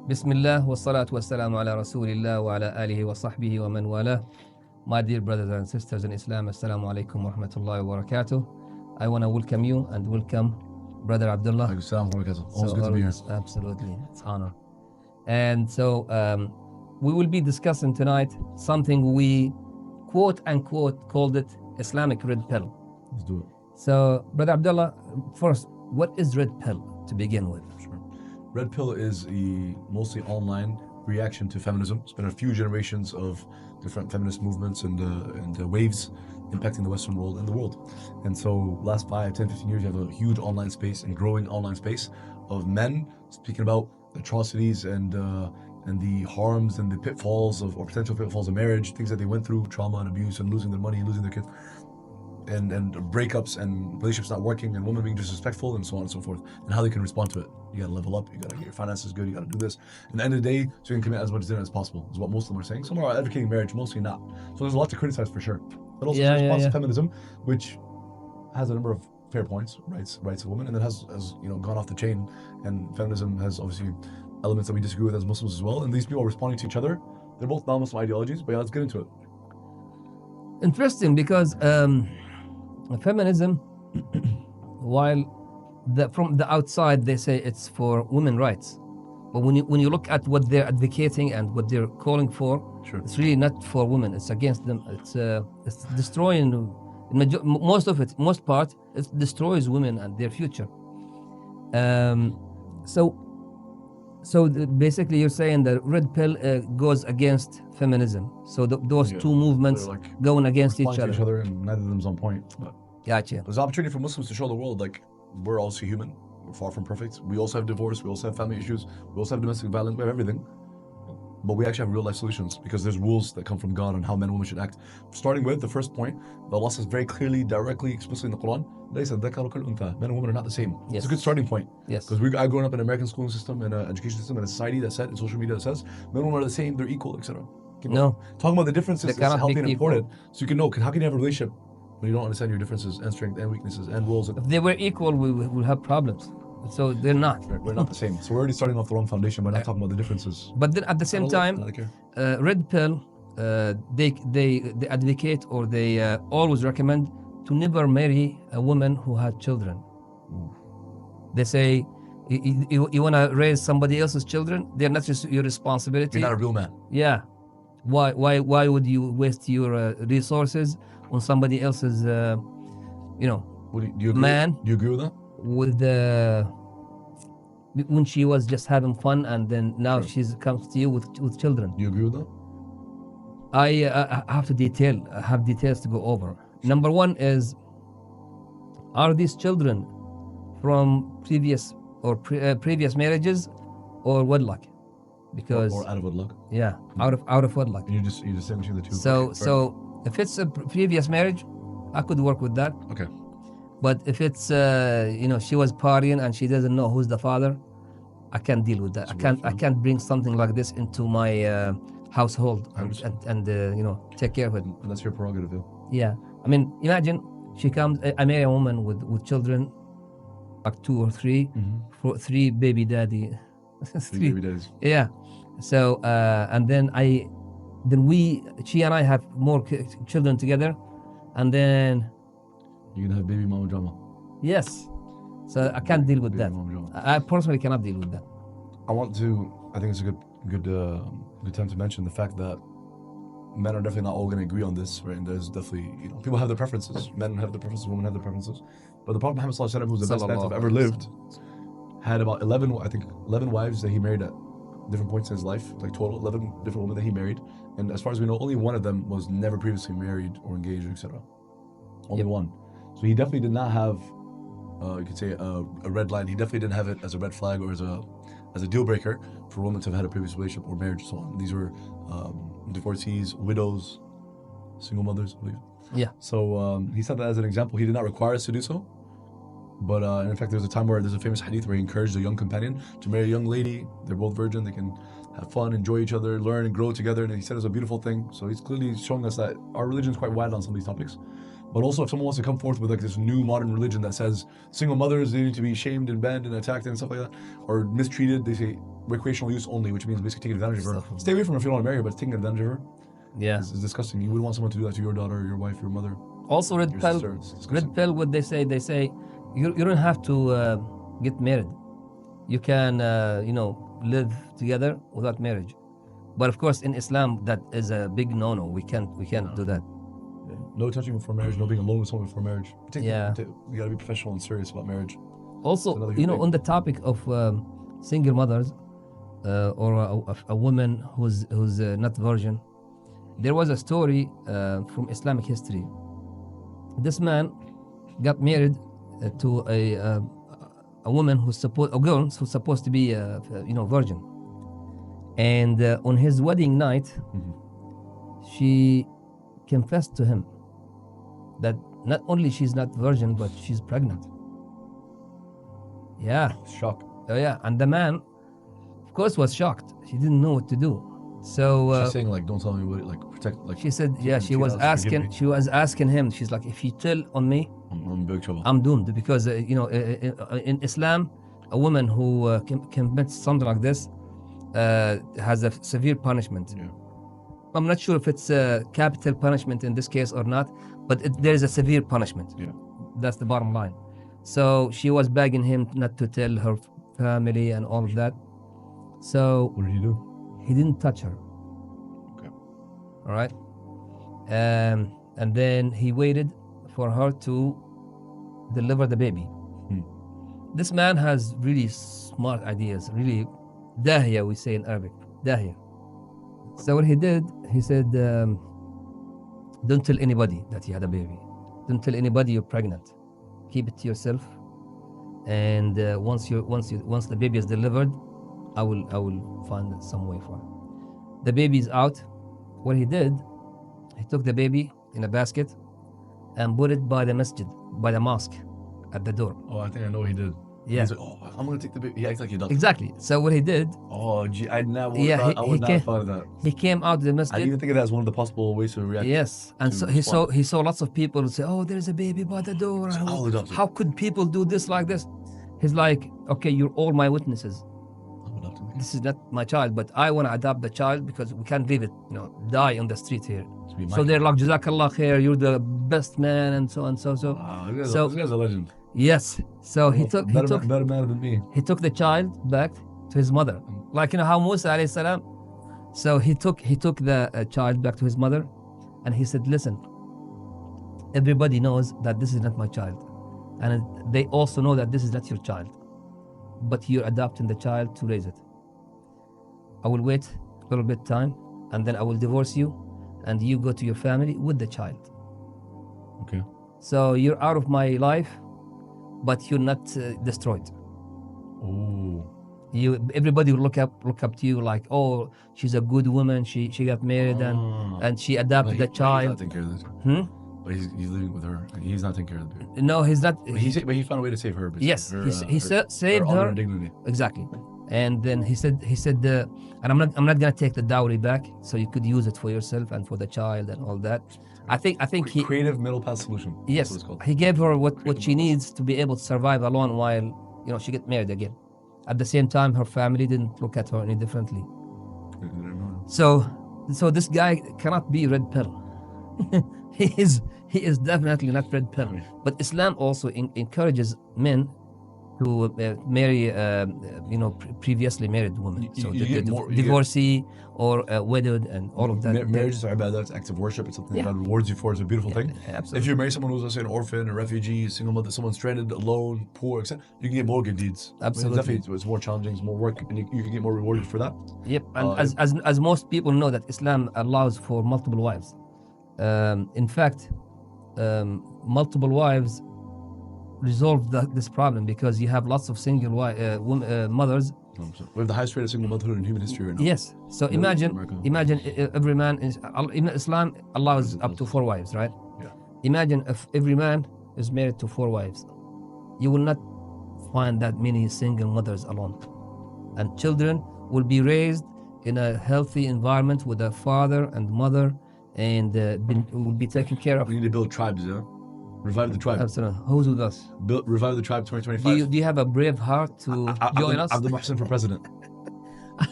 Bismillah wa salatu wa salamu ala Rasulillah wa ala alihi wa sahbihi wa man wala. My dear brothers and sisters in Islam, Assalamu Alaikum wa rahmatullahi wa barakatuh. I want to welcome you and welcome Brother Abdullah. Assalamu Alaikum. Always good to be here. Absolutely, it's honor. And so we will be discussing tonight something we quote unquote called it Islamic Red Pill. Let's do it. So, Brother Abdullah, first, what is Red Pill to begin with? Sure. Red Pill is a mostly online reaction to feminism. It's been a few generations of different feminist movements and waves impacting the Western world and the world. And so last 5, 10, 15 years, you have a huge online space and growing online space of men speaking about atrocities and the harms and the pitfalls of, or potential pitfalls of marriage, things that they went through, trauma and abuse and losing their money and losing their kids. And breakups and relationships not working and women being disrespectful and so on and so forth, and how they can respond to it. You gotta level up, you gotta get your finances good, you gotta do this. And at the end of the day, so you can commit as much dinner as possible, is what most of them are saying. Some are advocating marriage, mostly not. So there's a lot to criticize for sure. But also response to feminism, which has a number of fair points, rights of women, and then has gone off the chain. And feminism has obviously elements that we disagree with as Muslims as well. And these people are responding to each other. They're both non-Muslim ideologies, but yeah, let's get into it. Interesting, because feminism, while from the outside they say it's for women's rights, but when you look at what they're advocating and what they're calling for, sure, it's really not for women. It's against them. It's destroying most part. It destroys women and their future. So basically, you're saying that Red Pill goes against feminism. So those two movements like going against each other. And neither of them's on point. But gotcha. There's an opportunity for Muslims to show the world like we're also human. We're far from perfect. We also have divorce. We also have family issues. We also have domestic violence. We have everything. But we actually have real life solutions because there's rules that come from God on how men and women should act. Starting with the first point, that Allah says very clearly, directly, explicitly in the Quran, men and women are not the same. Yes. It's a good starting point. Yes. Because I growing up in an American schooling system and an education system and a society that said, in social media that says, men and women are the same, they're equal, etc. No. Talking about the differences is healthy and important. So you can know, how can you have a relationship when you don't understand your differences and strengths and weaknesses and roles? If they were equal, we would have problems. So they're not. We're not the same. So we're already starting off the wrong foundation by not talking about the differences. But then at the same time, Red Pill, they advocate, or they always recommend to never marry a woman who had children. They say, you want to raise somebody else's children, they're not just your responsibility. You're not a real man. Yeah. Why would you waste your resources on somebody else's, do you agree man? Do you agree with that? With when she was just having fun, and then now she comes to you with children. Do you agree with that? I have details to go over. Number one is, are these children from previous marriages or wedlock? Because or out of wedlock. Yeah, out of wedlock. And you just distinguishing the two. So if it's a previous marriage, I could work with that. Okay. But if it's she was partying and she doesn't know who's the father, I can't deal with that. I can't bring something like this into my household and take care of it. And that's your prerogative, yeah. I mean, imagine she comes. I marry a woman with children, like 2 or 3, for 3 baby daddy. 3 baby daddies. Yeah. So and then she and I have more children together, and then you're gonna have baby mama drama. Yes. So I can't deal with that. I personally cannot deal with that. I think it's a good time to mention the fact that men are definitely not all going to agree on this, right? And there's definitely, people have their preferences. Men have their preferences, women have their preferences. But the Prophet Muhammad sallallahu alaihi wasallam, who's the best man to have ever lived, had about 11 wives that he married at different points in his life, like total 11 different women that he married. And as far as we know, only one of them was never previously married or engaged, etc. Only one. So he definitely did not have, you could say, a red line. He definitely didn't have it as a red flag or as a deal breaker for women to have had a previous relationship or marriage and so on. These were divorcees, widows, single mothers, I believe. Yeah. So he said that as an example. He did not require us to do so. But in fact, there's a time where there's a famous hadith where he encouraged a young companion to marry a young lady. They're both virgin. They can have fun, enjoy each other, learn and grow together. And he said it's a beautiful thing. So he's clearly showing us that our religion is quite wide on some of these topics. But also, if someone wants to come forth with like this new modern religion that says single mothers, they need to be shamed and banned and attacked and stuff like that, or mistreated, they say recreational use only, which means basically taking advantage of her. Stay away from her if you don't want to marry her, but taking advantage of her is disgusting. You wouldn't want someone to do that to your daughter, your wife, your mother. Also, red pill. What they say, you don't have to get married. You can live together without marriage. But of course, in Islam, that is a big no-no. We can't do that. Yeah. No touching before marriage. No being alone with someone before marriage. You gotta be professional and serious about marriage. Also, on the topic of single mothers or a woman who's not virgin, there was a story from Islamic history. This man got married to a woman a girl who's supposed to be virgin, and on his wedding night, she confessed to him that not only she's not virgin, but she's pregnant. Yeah. Shock. Oh yeah, and the man, of course, was shocked. She didn't know what to do. So she's saying like, "Don't tell me what, like protect." Like she said, yeah, she was asking him. She's like, "If you tell on me, I'm in big trouble. I'm doomed." Because in Islam, a woman who commits something like this has a severe punishment. Yeah. I'm not sure if it's a capital punishment in this case or not, but there is a severe punishment. Yeah. That's the bottom line. So she was begging him not to tell her family and all of that. So what did he do? He didn't touch her. Okay. All right. And then he waited for her to deliver the baby. This man has really smart ideas, really dahiya, we say in Arabic, dahiya. So what he did, he said, don't tell anybody that you had a baby. Don't tell anybody you're pregnant. Keep it to yourself. And once the baby is delivered, I will find some way for it. The baby is out. What he did, he took the baby in a basket and put it by the masjid, by the mosque, at the door. Oh, I think I know what he did. Yeah. He's like, "Oh, I'm gonna take the baby." He acts like he does. Exactly. So what he did. Oh, gee, I would not have thought of that. He came out of the masjid. I didn't even think of that as one of the possible ways to react. Yes, and so he saw lots of people say, "Oh, there's a baby by the door. How could people do this like this?" He's like, "Okay, you're all my witnesses. This is not my child, but I want to adopt the child because we can't leave it, die on the street here." So they're like, "Jazakallah khair, you're the best man," and so on, so. Wow, this guy's a legend. Yes. So he took better man than me. He took the child back to his mother, like how Musa alayhi salam. So he took the child back to his mother, and he said, "Listen, everybody knows that this is not my child, and they also know that this is not your child, but you're adopting the child to raise it. I will wait a little bit time, and then I will divorce you, and you go to your family with the child. Okay. So you're out of my life, but you're not destroyed." Oh. Everybody will look up to you like, "Oh, she's a good woman. She got married and she adopted the child." He's not taking care of this. But he's living with her. He's not taking care of the baby. No, he's not. But he found a way to save her. Yes, he saved her. Dignity. Exactly. And then he said, and I'm not gonna take the dowry back, so you could use it for yourself and for the child and all that. I think he creative middle path solution. Yes, that's what it's called. He gave her what she needs to be able to survive alone while she get married again. At the same time, her family didn't look at her any differently. So this guy cannot be red pill. He is definitely not red pill. But Islam also encourages men to marry previously married women, so divorcee or widowed and all of that. Marriage is ibadah, it's acts of worship. It's something God rewards you for. It's a beautiful thing. Absolutely. If you marry someone who's, let's say, an orphan, a refugee, single mother, someone stranded, alone, poor, etc., you can get more good deeds. Absolutely. Definitely, it's more challenging, it's more work, and you can get more rewarded for that. Yep, and as most people know, that Islam allows for multiple wives. In fact, multiple wives resolve this problem, because you have lots of single mothers. We have the highest rate of single motherhood in human history right now. Yes. So imagine every man Islam allows up to 4 wives, right? Yeah. Imagine if every man is married to 4 wives. You will not find that many single mothers alone. And children will be raised in a healthy environment with a father and mother, and will be taken care of. We need to build tribes, yeah? Revive the tribe. Absolutely. Who's with us? Revive the tribe 2025. Do you have a brave heart to join us? Abdul Muhsin for president.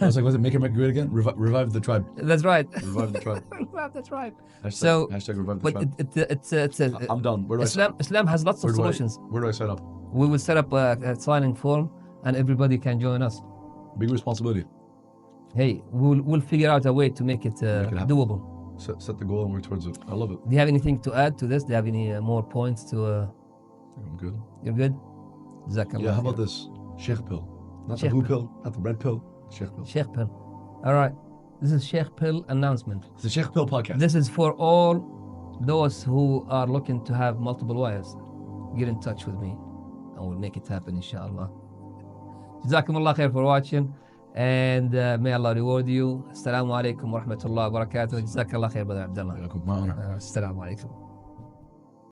I was like, was it Make America Great Again? Revive the tribe. That's right. Revive the tribe. Revive the tribe. Hashtag revive the tribe. It's I'm down. Where do Islam has lots of solutions. Where do I sign up? We will set up a signing form, and everybody can join us. Big responsibility. Hey, we'll figure out a way to make it doable. Set the goal and work towards it. I love it. Do you have anything to add to this? Do you have any more points to? I'm good. You're good. Jazakallah. Yeah. How about this? Sheikh pill, not the blue pill, not the red pill. Sheikh pill. Sheikh pill. All right. This is Sheikh pill announcement. It's the Sheikh pill podcast. This is for all those who are looking to have multiple wives. Get in touch with me, and we'll make it happen, inshallah. Jazakumullah khair for watching. And may Allah reward you. Assalamu alaikum wa rahmatullahi wa barakatuh. Jazakallah khair, Brother Abdullah. My honor. Assalamu alaikum.